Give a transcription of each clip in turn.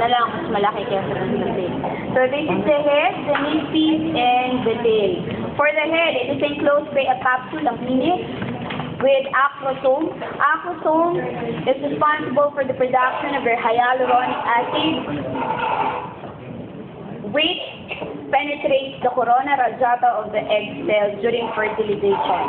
na lang, mas malaki kaysa sa tail. So this is the head, the midpiece, and the tail. For the head, it is enclosed by a capsule of minute with acrosome. Acrosome is responsible for the production of their hyaluronic acid, which penetrates the corona radiata of the egg cell during fertilization.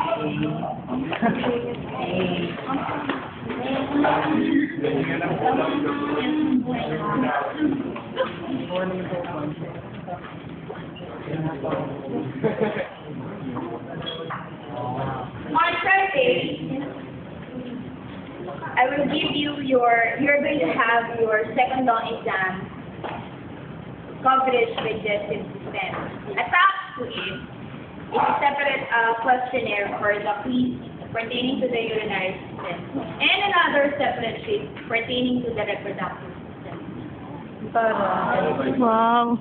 On Friday, I will give you you're going to have your second law exam coverage digestive system. Attached to it is a separate questionnaire for the quiz pertaining to the urinary system and another separate sheet pertaining to the reproductive system. Wow.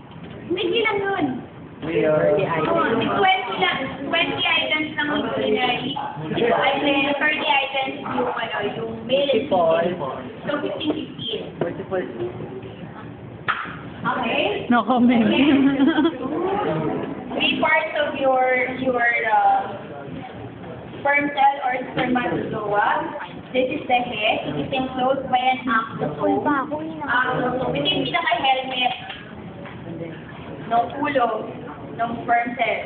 Hindi lang yun. 20 items lang yung urinary. And then 30 items yung male and female. So 15. Okay? No comment. 3 parts of your sperm cell or spermatozoa. This is the head. It is enclosed by an acrosome. Ito yung pinaka-helmet ng ulo ng sperm cell.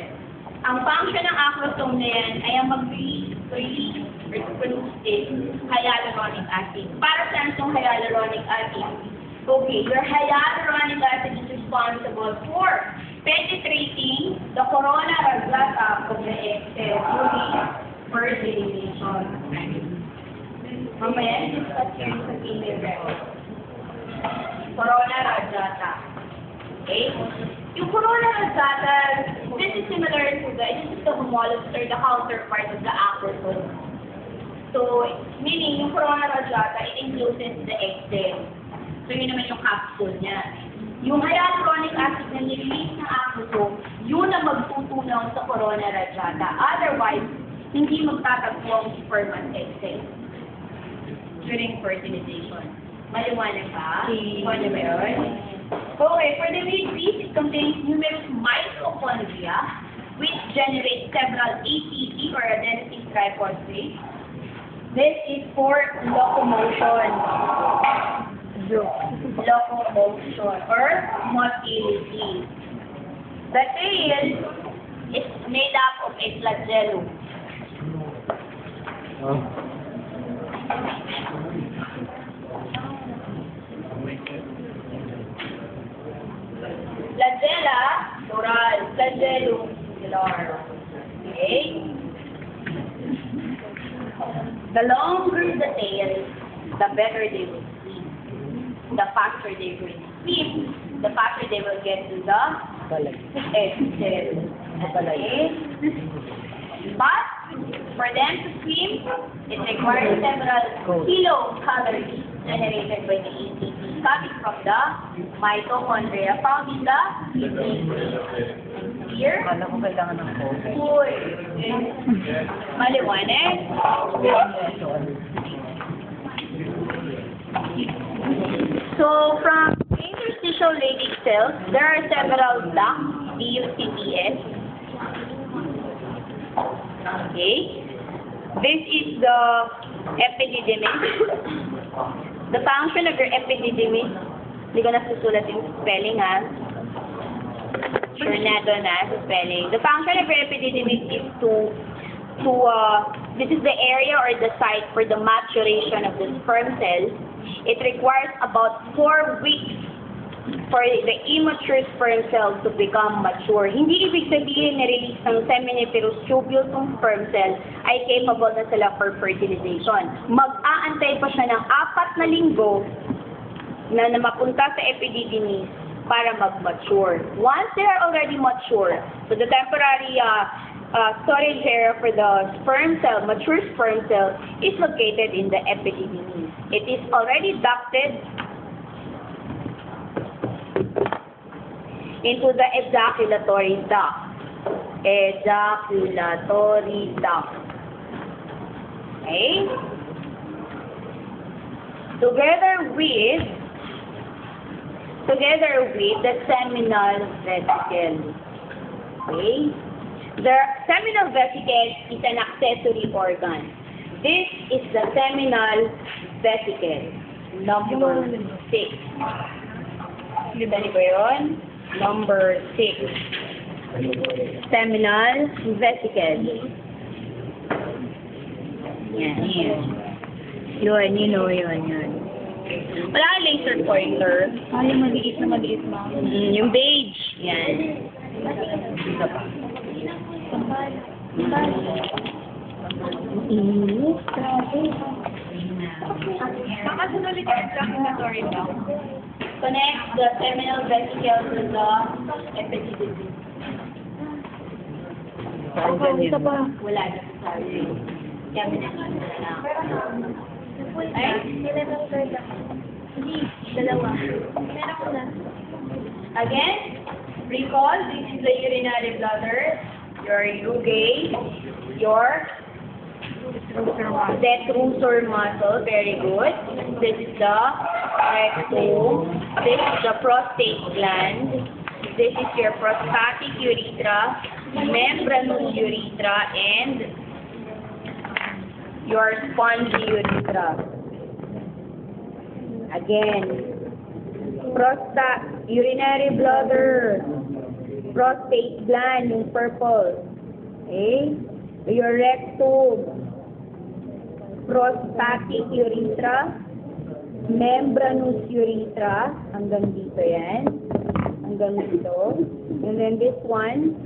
Ang function ng acrosome na yan ay ang mag-release or to produce hyaluronic acid. Para saan itong hyaluronic acid? Okay, your hyaluronic acid is responsible for penetrating the corona radiata of the egg cell during fertilization. Mamaya, discuss yun sa female record. Corona radiata. Okay? Yung corona radiata, this is similar to this is the homologous or the counterpart of the acrosome. So, meaning yung corona radiata, it includes the egg cell. So, yun naman yung capsule niya. Yung hyaluronic acid na nirelease ng acrosome, yun ang magtutunaw sa corona radiata. Otherwise, hindi magtatagpo ang sperm and egg cell during fertilization. Maliwanag ba? Maliwanag ba yun? Okay, for the midpiece, it contains numerous mitochondria which generate several ATP or adenosine triphosphate. This is for locomotion. Locomotion or motility. The tail is made up of a flagellum. Flagella, plural. Flagellum, singular. Okay? The longer the tail, the better they will sleep. The faster they will sleep, the faster they will get to the egg cell. Okay? But, for them to swim, it requires several kilocalories generated by the ATP coming from the mitochondria found in the kidney. Here? Kala ko kailangan ng coffee. Uy. Maliwanag? So, from interstitial Leydig cells, there are several ducts, DUCTs. Okay. This is the epididymis. The function of your epididymis, hindi ko na susulat yung spelling, ha? Sure na doon, ha, sa spelling. The function of your epididymis is this is the area or the site for the maturation of the sperm cells. It requires about 4 weeks for the immature sperm cells to become mature. Hindi ibig sabihin na release ng seminiferous tubule ng sperm cell ay capable na sila for fertilization. Mag-aantay pa siya ng 4 na linggo na mapunta sa epididymis para mag-mature. Once they are already mature, so the temporary storage area for the sperm cell, mature sperm cell, is located in the epididymis. It is already ducted into the ejaculatory duct. Ejaculatory duct. Okay? Together with together with the seminal vesicle. Okay? The seminal vesicle is an accessory organ. This is the seminal vesicle. Number 6. Dali ba yun? Number 6. Seminal vesicle. Yan. Yun. Wala kang laser pointer. Yung maliit na. Yung beige. Yan. Isa pa. Makasunod ulit yung explanatory lang. Connect the seminal vesicle to the epididymis. Isa pa. Wala na sa sabi. Kaya minakano na lang. Ay, ilan ang third ako? Hindi, dalawa. Meron ko na. Again, recall, this is the urinary bladder, your urate, your detrusor muscle, very good. This is the rectum, this is the prostate gland, this is your prostatic urethra, membranous urethra, and your spongy urethra. Again, urinary bladder, prostate gland, yung purple. Okay? Your rectum, prostatic urethra, membranous urethra, hanggang dito yan. Hanggang dito. And then this one,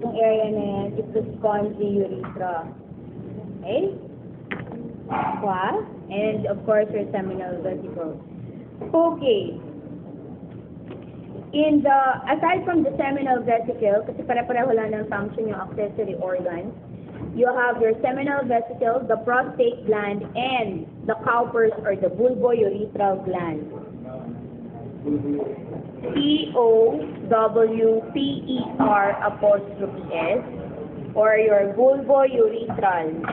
itong area na yan, is the spongy urethra. Okay? And of course, your seminal vesicle. Okay. Aside from the seminal vesicle, kasi pare-pareho lang ng function yung accessory organs, you have your seminal vesicle, the prostate gland, and the Cowper's or the bulbourethral gland. COWPER apostrophe S, or your bulbourethral.